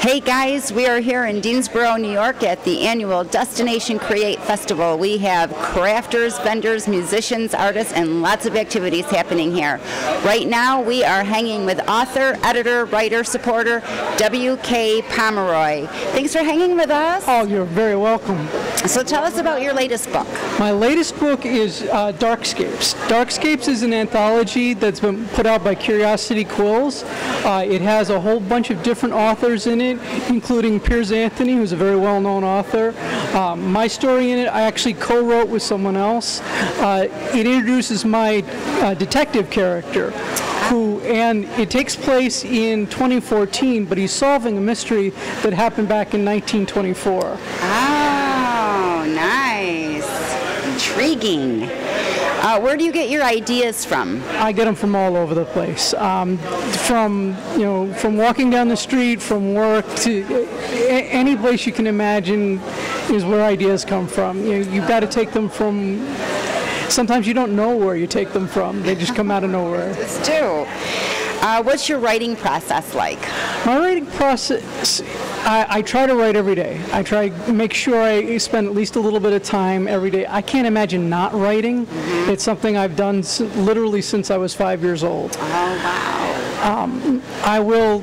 Hey guys, we are here in Deansboro, New York at the annual Destination Create Festival. We have crafters, vendors, musicians, artists, and lots of activities happening here. Right now we are hanging with author, editor, writer, supporter, W.K. Pomeroy. Thanks for hanging with us. Oh, you're very welcome. So tell us about your latest book. My latest book is Darkscapes. Darkscapes is an anthology that's been put out by Curiosity Quills. It has a whole bunch of different authors in it, including Piers Anthony, who's a very well-known author. My story in it, I actually co-wrote with someone else. It introduces my detective character, and it takes place in 2014, but he's solving a mystery that happened back in 1924. Oh, nice. Intriguing. Where do you get your ideas from? I get them from all over the place. From walking down the street, from work, to any place you can imagine is where ideas come from. You've got to take them from. Sometimes you don't know where you take them from. They just come out of nowhere. It's true. What's your writing process like? My writing process, I try to write every day. I try to make sure I spend at least a little bit of time every day. I can't imagine not writing. Mm-hmm. It's something I've done literally since I was 5 years old. Oh, wow. I will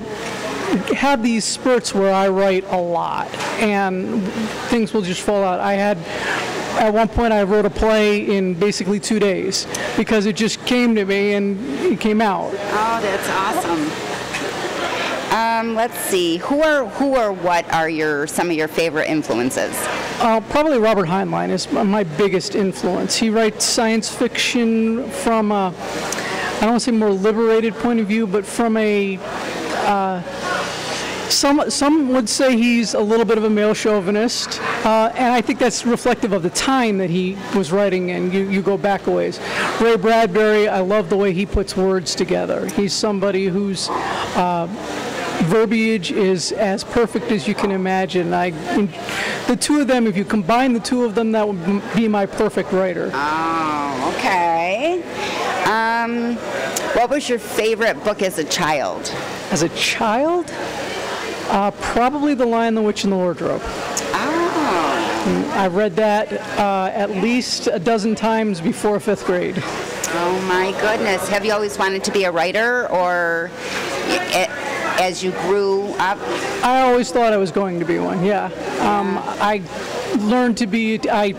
have these spurts where I write a lot, and things will just fall out. At one point, I wrote a play in basically 2 days because it just came to me and it came out. Oh, that's awesome. Let's see. Who or what are some of your favorite influences? Probably Robert Heinlein is my biggest influence. He writes science fiction from I don't want to say more liberated point of view, but from a Some would say he's a little bit of a male chauvinist, and I think that's reflective of the time that he was writing in. You go back a ways. Ray Bradbury, I love the way he puts words together. He's somebody whose verbiage is as perfect as you can imagine. The two of them, if you combine the two of them, that would be my perfect writer. Oh, okay. What was your favorite book as a child? As a child? Probably The Lion, the Witch, and the Wardrobe. Oh. I read that at least a dozen times before 5th grade. Oh my goodness. Have you always wanted to be a writer, or as you grew up? I always thought I was going to be one, yeah. I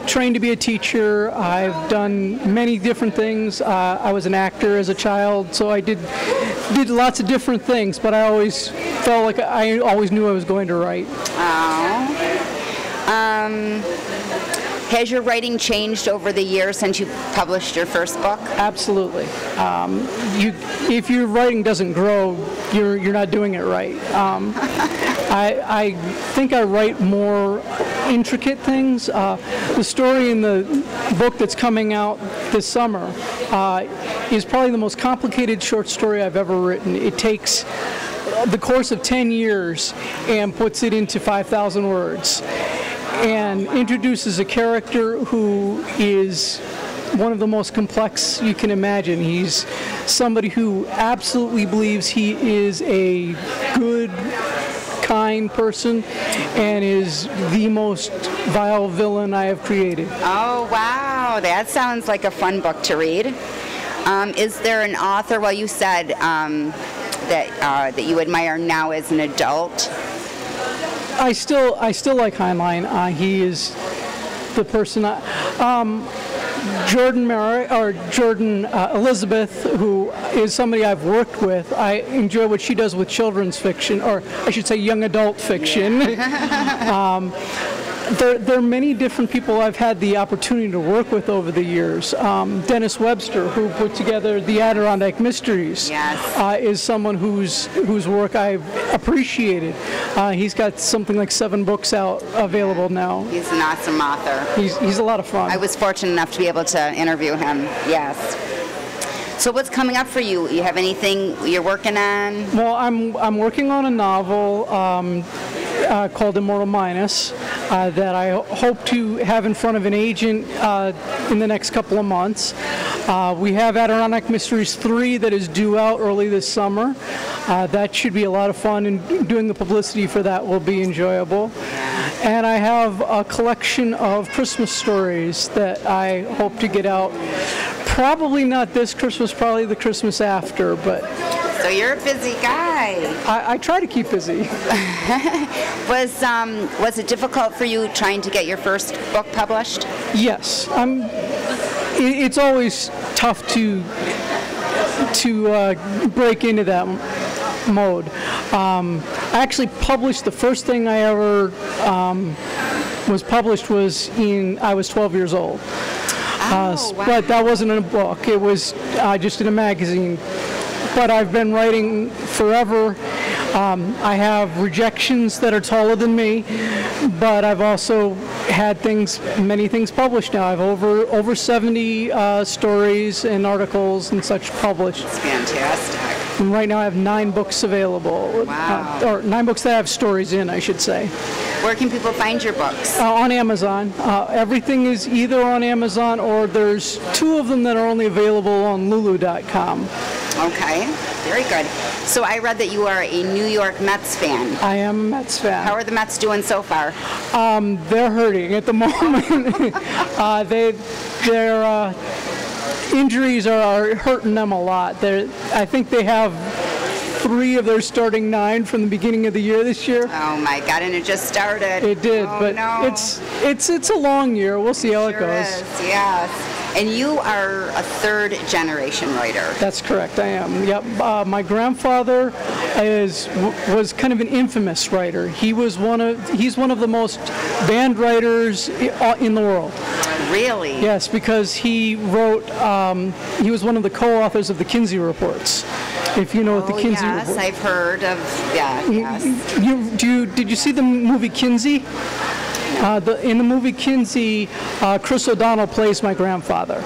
trained to be a teacher. I've done many different things. I was an actor as a child, so I did lots of different things, but I always felt like I always knew I was going to write. Has your writing changed over the years since you published your first book? Absolutely. If your writing doesn't grow, you're not doing it right. I think I write more intricate things. The story in the book that's coming out this summer is probably the most complicated short story I've ever written. It takes the course of 10 years and puts it into 5,000 words and introduces a character who is one of the most complex you can imagine. He's somebody who absolutely believes he is a good, kind person and is the most vile villain I have created. Oh, wow. That sounds like a fun book to read. Is there an author, well, you said that you admire now as an adult? I still like Heinlein. He is the person. Jordan Elizabeth, who is somebody I've worked with. I enjoy what she does with children's fiction, or I should say young adult fiction. There are many different people I've had the opportunity to work with over the years. Dennis Webster, who put together the Adirondack Mysteries, yes. Is someone whose work I've appreciated. He's got something like 7 books out available now. He's an awesome author. He's a lot of fun. I was fortunate enough to be able to interview him. Yes. So what's coming up for you? You have anything you're working on? Well, I'm working on a novel called Immortal Minus that I hope to have in front of an agent in the next couple of months. We have Adirondack Mysteries 3 that is due out early this summer. That should be a lot of fun, and doing the publicity for that will be enjoyable. And I have a collection of Christmas stories that I hope to get out. Probably not this Christmas, probably the Christmas after, but... So you're a busy guy. I try to keep busy. Was it difficult for you trying to get your first book published? Yes. It's always tough to break into that mode. I actually published, the first thing I ever was published was I was 12 years old. Wow. But that wasn't in a book. It was just in a magazine. But I've been writing forever. I have rejections that are taller than me, but I've also had many things published now. I've over 70 stories and articles and such published. That's fantastic. And right now I have 9 books available. Wow. Or 9 books that have stories in, I should say. Where can people find your books? On Amazon. Everything is either on Amazon, or there's 2 of them that are only available on Lulu.com. Okay, very good. So I read that you are a New York Mets fan. I am a Mets fan. How are the Mets doing so far? They're hurting at the moment. Their injuries are hurting them a lot. I think they have 3 of their starting 9 from the beginning of the year this year. Oh my God! And it just started. It did, oh, but no. it's a long year. We'll see how it goes. Is, yes. And you are a 3rd-generation writer. That's correct. I am. Yep. My grandfather was kind of an infamous writer. He's one of the most banned writers in the world. Really? Yes, because he wrote. He was one of the co-authors of the Kinsey Reports. If you know what the Kinsey Reports. Yes, I've heard of. Yeah. Yes. Did you see the movie Kinsey? In the movie Kinsey, Chris O'Donnell plays my grandfather.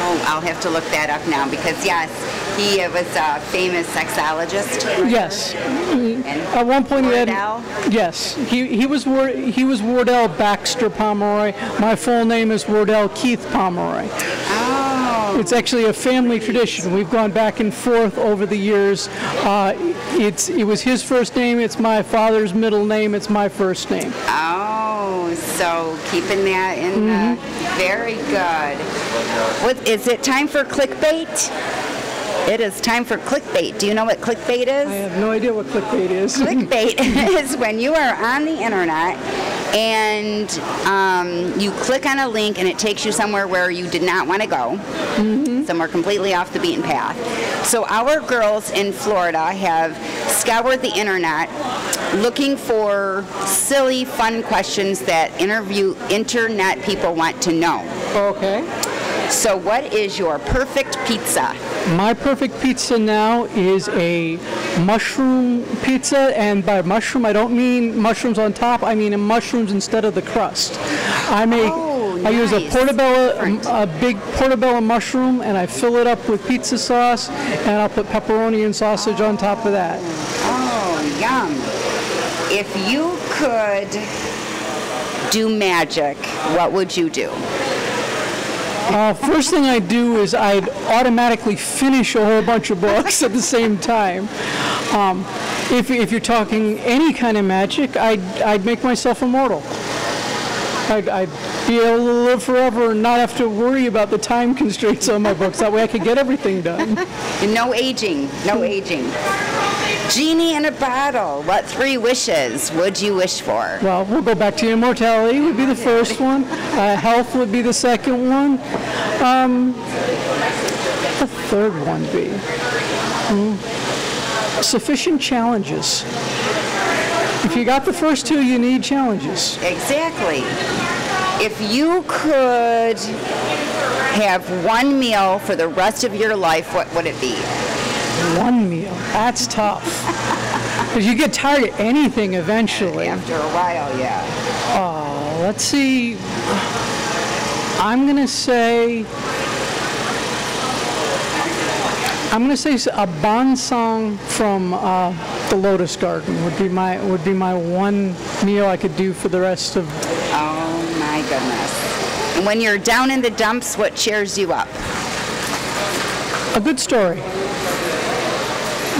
Oh, I'll have to look that up now because, yes, he was a famous sexologist. Yes. At one point Wardell? Yes. He was Wardell Baxter Pomeroy. My full name is Wardell Keith Pomeroy. Oh. It's actually a family tradition. We've gone back and forth over the years. It was his first name. It's my father's middle name. It's my first name. Oh, so keeping that in very good. Is it time for clickbait? It is time for clickbait. Do you know what clickbait is? I have no idea what clickbait is. Clickbait is when you are on the internet and you click on a link and it takes you somewhere where you did not want to go, somewhere completely off the beaten path. So our girls in Florida have scoured the internet looking for silly, fun questions that internet people want to know. Okay. So what is your perfect pizza? My perfect pizza now is a mushroom pizza, and by mushroom I don't mean mushrooms on top, I mean mushrooms instead of the crust. I use a big portobello mushroom, and I fill it up with pizza sauce, and I'll put pepperoni and sausage on top of that. Oh, yum. If you could do magic, what would you do? First thing I'd do is I'd automatically finish a whole bunch of books at the same time. If you're talking any kind of magic, I'd make myself immortal. I'd be able to live forever and not have to worry about the time constraints on my books. That way I could get everything done. And no aging, no aging. Genie in a bottle, what 3 wishes would you wish for? Well, we'll go back to immortality would be the first one. Health would be the second one. The third one be? Sufficient challenges. If you got the first 2, you need challenges. Exactly. If you could have one meal for the rest of your life, what would it be? One meal. That's tough. Because you get tired of anything eventually. After a while, yeah. Let's see. I'm gonna say a Bond song from the Lotus Garden would be my one meal I could do for the rest of. Oh my goodness! And when you're down in the dumps, what cheers you up? A good story.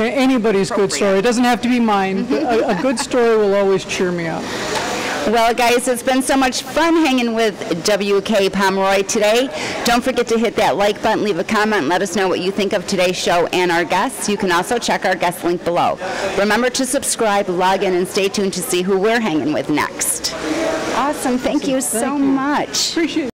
Anybody's good story. It doesn't have to be mine. But a good story will always cheer me up. Well, guys, it's been so much fun hanging with W.K. Pomeroy today. Don't forget to hit that like button, leave a comment, and let us know what you think of today's show and our guests. You can also check our guest link below. Remember to subscribe, log in, and stay tuned to see who we're hanging with next. Awesome. Thank you so much. Appreciate it.